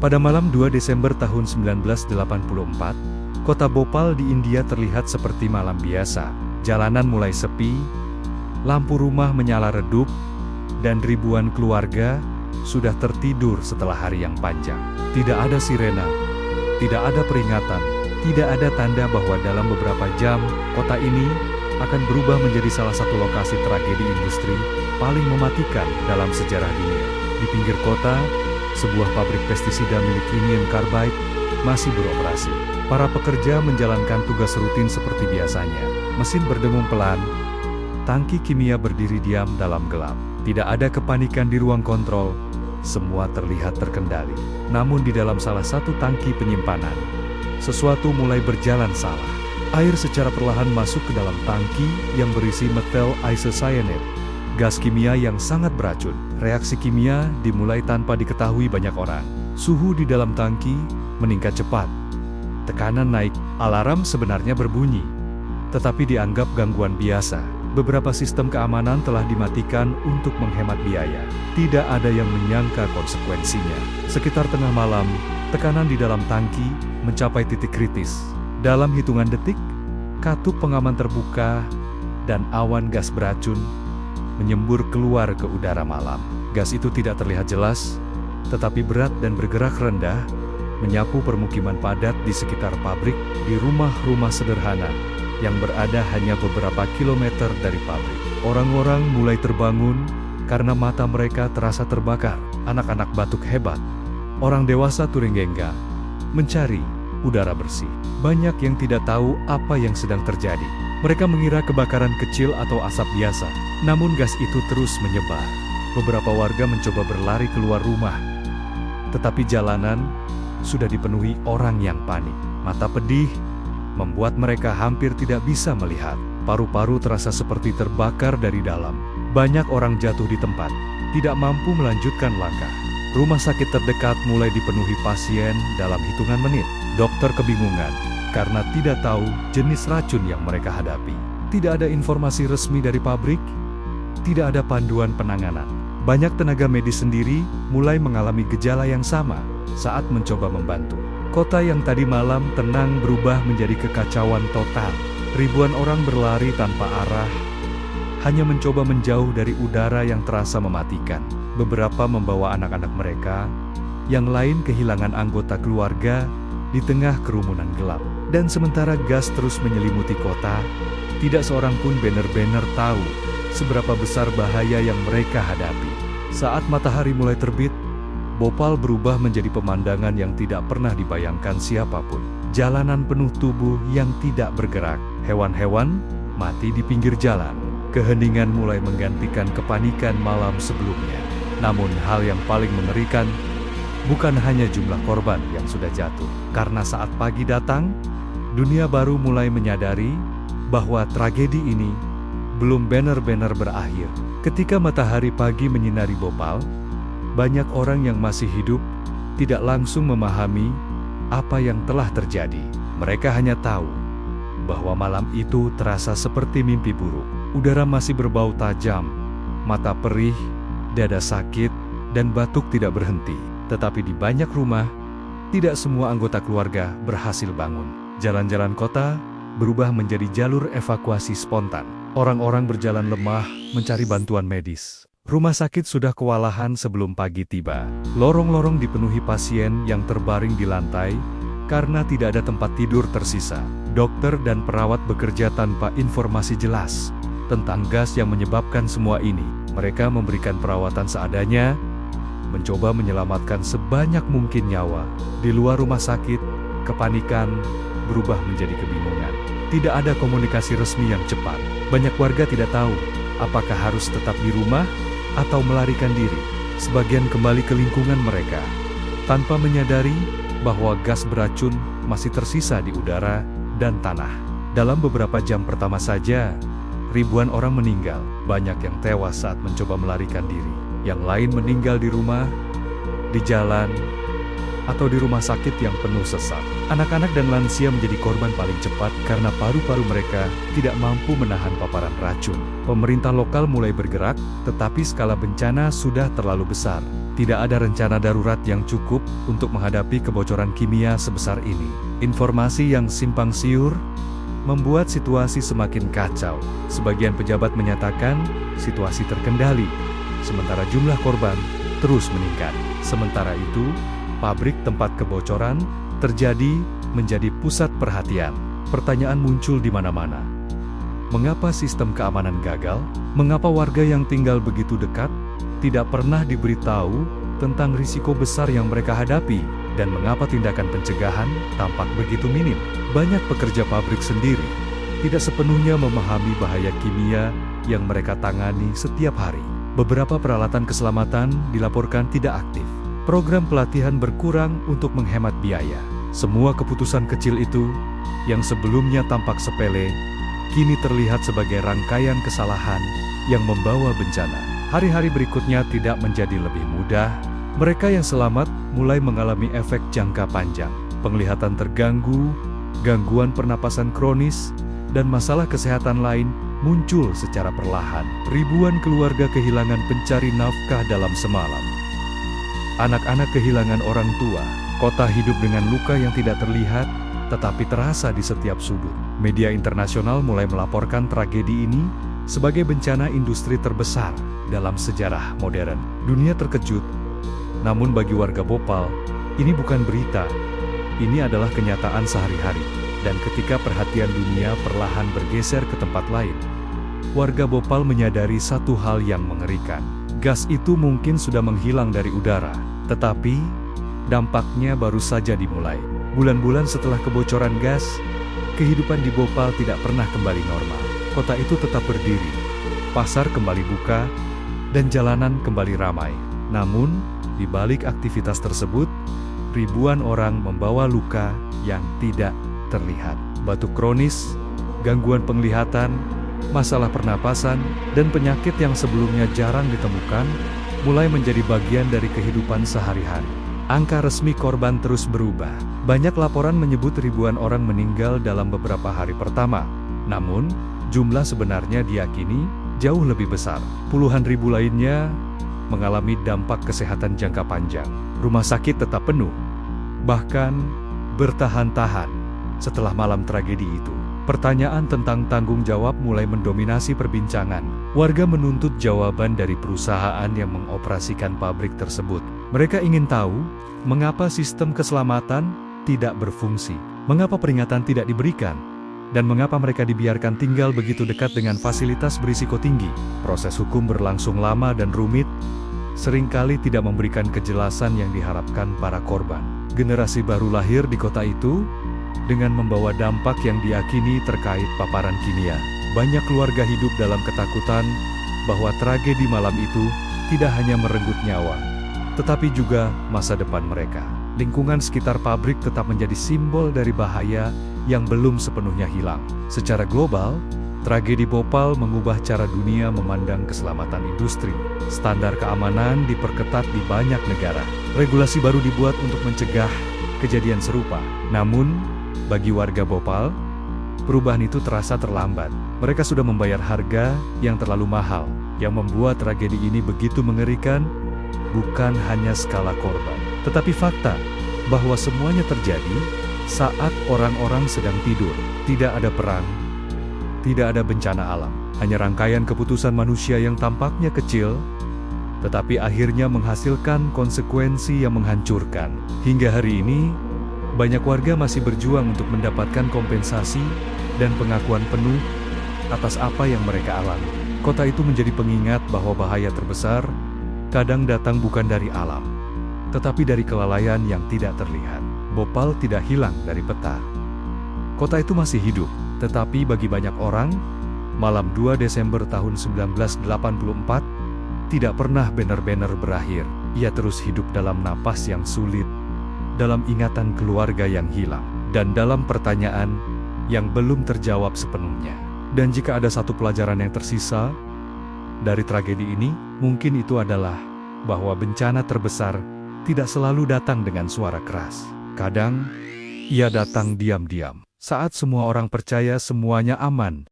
Pada malam 2 Desember tahun 1984, kota Bhopal di India terlihat seperti malam biasa. Jalanan mulai sepi, lampu rumah menyala redup, dan ribuan keluarga sudah tertidur setelah hari yang panjang. Tidak ada sirena, tidak ada peringatan, tidak ada tanda bahwa dalam beberapa jam, kota ini akan berubah menjadi salah satu lokasi tragedi industri paling mematikan dalam sejarah dunia. Di pinggir kota, sebuah pabrik pestisida milik Union Carbide masih beroperasi. Para pekerja menjalankan tugas rutin seperti biasanya. Mesin berdengung pelan, tangki kimia berdiri diam dalam gelap. Tidak ada kepanikan di ruang kontrol, semua terlihat terkendali. Namun di dalam salah satu tangki penyimpanan, sesuatu mulai berjalan salah. Air secara perlahan masuk ke dalam tangki yang berisi metal isocyanate, gas kimia yang sangat beracun. Reaksi kimia dimulai tanpa diketahui banyak orang. Suhu di dalam tangki meningkat cepat. Tekanan naik, alarm sebenarnya berbunyi, tetapi dianggap gangguan biasa. Beberapa sistem keamanan telah dimatikan untuk menghemat biaya. Tidak ada yang menyangka konsekuensinya. Sekitar tengah malam, tekanan di dalam tangki mencapai titik kritis. Dalam hitungan detik, katup pengaman terbuka, dan awan gas beracun menyembur keluar ke udara malam. Gas itu tidak terlihat jelas, tetapi berat dan bergerak rendah, menyapu permukiman padat di sekitar pabrik, di rumah-rumah sederhana yang berada hanya beberapa kilometer dari pabrik. Orang-orang mulai terbangun karena mata mereka terasa terbakar. Anak-anak batuk hebat. Orang dewasa turinggengga mencari udara bersih. Banyak yang tidak tahu apa yang sedang terjadi. Mereka mengira kebakaran kecil atau asap biasa. Namun gas itu terus menyebar. Beberapa warga mencoba berlari keluar rumah. Tetapi jalanan sudah dipenuhi orang yang panik. Mata pedih membuat mereka hampir tidak bisa melihat. Paru-paru terasa seperti terbakar dari dalam. Banyak orang jatuh di tempat, tidak mampu melanjutkan langkah. Rumah sakit terdekat mulai dipenuhi pasien dalam hitungan menit. Dokter kebingungan karena tidak tahu jenis racun yang mereka hadapi. Tidak ada informasi resmi dari pabrik, tidak ada panduan penanganan. Banyak tenaga medis sendiri mulai mengalami gejala yang sama saat mencoba membantu. Kota yang tadi malam tenang berubah menjadi kekacauan total. Ribuan orang berlari tanpa arah, hanya mencoba menjauh dari udara yang terasa mematikan. Beberapa membawa anak-anak mereka, yang lain kehilangan anggota keluarga di tengah kerumunan gelap. Dan sementara gas terus menyelimuti kota, tidak seorang pun benar-benar tahu seberapa besar bahaya yang mereka hadapi. Saat matahari mulai terbit, Bhopal berubah menjadi pemandangan yang tidak pernah dibayangkan siapapun. Jalanan penuh tubuh yang tidak bergerak. Hewan-hewan mati di pinggir jalan. Keheningan mulai menggantikan kepanikan malam sebelumnya. Namun hal yang paling mengerikan bukan hanya jumlah korban yang sudah jatuh. Karena saat pagi datang, dunia baru mulai menyadari bahwa tragedi ini belum benar-benar berakhir. Ketika matahari pagi menyinari Bhopal, banyak orang yang masih hidup tidak langsung memahami apa yang telah terjadi. Mereka hanya tahu bahwa malam itu terasa seperti mimpi buruk. Udara masih berbau tajam, mata perih, dada sakit, dan batuk tidak berhenti. Tetapi di banyak rumah, tidak semua anggota keluarga berhasil bangun. Jalan-jalan kota berubah menjadi jalur evakuasi spontan. Orang-orang berjalan lemah mencari bantuan medis. Rumah sakit sudah kewalahan sebelum pagi tiba. Lorong-lorong dipenuhi pasien yang terbaring di lantai karena tidak ada tempat tidur tersisa. Dokter dan perawat bekerja tanpa informasi jelas tentang gas yang menyebabkan semua ini. Mereka memberikan perawatan seadanya, mencoba menyelamatkan sebanyak mungkin nyawa. Di luar rumah sakit, kepanikan berubah menjadi kebingungan. Tidak ada komunikasi resmi yang cepat. Banyak warga tidak tahu apakah harus tetap di rumah atau melarikan diri. Sebagian kembali ke lingkungan mereka, tanpa menyadari bahwa gas beracun masih tersisa di udara dan tanah. Dalam beberapa jam pertama saja, ribuan orang meninggal. Banyak yang tewas saat mencoba melarikan diri. Yang lain meninggal di rumah, di jalan, atau di rumah sakit yang penuh sesak. Anak-anak dan lansia menjadi korban paling cepat karena paru-paru mereka tidak mampu menahan paparan racun. Pemerintah lokal mulai bergerak, tetapi skala bencana sudah terlalu besar. Tidak ada rencana darurat yang cukup untuk menghadapi kebocoran kimia sebesar ini. Informasi yang simpang siur membuat situasi semakin kacau. Sebagian pejabat menyatakan situasi terkendali, sementara jumlah korban terus meningkat. Sementara itu, pabrik tempat kebocoran terjadi menjadi pusat perhatian. Pertanyaan muncul di mana-mana. Mengapa sistem keamanan gagal? Mengapa warga yang tinggal begitu dekat tidak pernah diberitahu tentang risiko besar yang mereka hadapi? Dan mengapa tindakan pencegahan tampak begitu minim? Banyak pekerja pabrik sendiri tidak sepenuhnya memahami bahaya kimia yang mereka tangani setiap hari. Beberapa peralatan keselamatan dilaporkan tidak aktif. Program pelatihan berkurang untuk menghemat biaya. Semua keputusan kecil itu, yang sebelumnya tampak sepele, kini terlihat sebagai rangkaian kesalahan yang membawa bencana. Hari-hari berikutnya tidak menjadi lebih mudah. Mereka yang selamat mulai mengalami efek jangka panjang. Penglihatan terganggu, gangguan pernapasan kronis, dan masalah kesehatan lain muncul secara perlahan. Ribuan keluarga kehilangan pencari nafkah dalam semalam. Anak-anak kehilangan orang tua. Kota hidup dengan luka yang tidak terlihat, tetapi terasa di setiap sudut. Media internasional mulai melaporkan tragedi ini sebagai bencana industri terbesar dalam sejarah modern. Dunia terkejut, namun bagi warga Bhopal, ini bukan berita. Ini adalah kenyataan sehari-hari. Dan ketika perhatian dunia perlahan bergeser ke tempat lain, warga Bhopal menyadari satu hal yang mengerikan. Gas itu mungkin sudah menghilang dari udara, tetapi dampaknya baru saja dimulai. Bulan-bulan setelah kebocoran gas, kehidupan di Bhopal tidak pernah kembali normal. Kota itu tetap berdiri, pasar kembali buka, dan jalanan kembali ramai. Namun, di balik aktivitas tersebut, ribuan orang membawa luka yang tidak terlihat. Batuk kronis, gangguan penglihatan, masalah pernapasan, dan penyakit yang sebelumnya jarang ditemukan, mulai menjadi bagian dari kehidupan sehari-hari. Angka resmi korban terus berubah. Banyak laporan menyebut ribuan orang meninggal dalam beberapa hari pertama. Namun, jumlah sebenarnya diyakini jauh lebih besar. Puluhan ribu lainnya mengalami dampak kesehatan jangka panjang. Rumah sakit tetap penuh, bahkan bertahan-tahan setelah malam tragedi itu. Pertanyaan tentang tanggung jawab mulai mendominasi perbincangan. Warga menuntut jawaban dari perusahaan yang mengoperasikan pabrik tersebut. Mereka ingin tahu, mengapa sistem keselamatan tidak berfungsi, mengapa peringatan tidak diberikan, dan mengapa mereka dibiarkan tinggal begitu dekat dengan fasilitas berisiko tinggi. Proses hukum berlangsung lama dan rumit, seringkali tidak memberikan kejelasan yang diharapkan para korban. Generasi baru lahir di kota itu, dengan membawa dampak yang diyakini terkait paparan kimia. Banyak keluarga hidup dalam ketakutan bahwa tragedi malam itu tidak hanya merenggut nyawa, tetapi juga masa depan mereka. Lingkungan sekitar pabrik tetap menjadi simbol dari bahaya yang belum sepenuhnya hilang. Secara global, tragedi Bhopal mengubah cara dunia memandang keselamatan industri. Standar keamanan diperketat di banyak negara. Regulasi baru dibuat untuk mencegah kejadian serupa. Namun, bagi warga Bhopal, perubahan itu terasa terlambat. Mereka sudah membayar harga yang terlalu mahal. Yang membuat tragedi ini begitu mengerikan, bukan hanya skala korban, tetapi fakta bahwa semuanya terjadi saat orang-orang sedang tidur. Tidak ada perang, tidak ada bencana alam, hanya rangkaian keputusan manusia yang tampaknya kecil, tetapi akhirnya menghasilkan konsekuensi yang menghancurkan. Hingga hari ini, banyak warga masih berjuang untuk mendapatkan kompensasi dan pengakuan penuh atas apa yang mereka alami. Kota itu menjadi pengingat bahwa bahaya terbesar kadang datang bukan dari alam, tetapi dari kelalaian yang tidak terlihat. Bhopal tidak hilang dari peta. Kota itu masih hidup, tetapi bagi banyak orang, malam 2 Desember tahun 1984 tidak pernah benar-benar berakhir. Ia terus hidup dalam napas yang sulit, dalam ingatan keluarga yang hilang, dan dalam pertanyaan yang belum terjawab sepenuhnya. Dan jika ada satu pelajaran yang tersisa dari tragedi ini, mungkin itu adalah bahwa bencana terbesar tidak selalu datang dengan suara keras. Kadang, ia datang diam-diam. Saat semua orang percaya semuanya aman,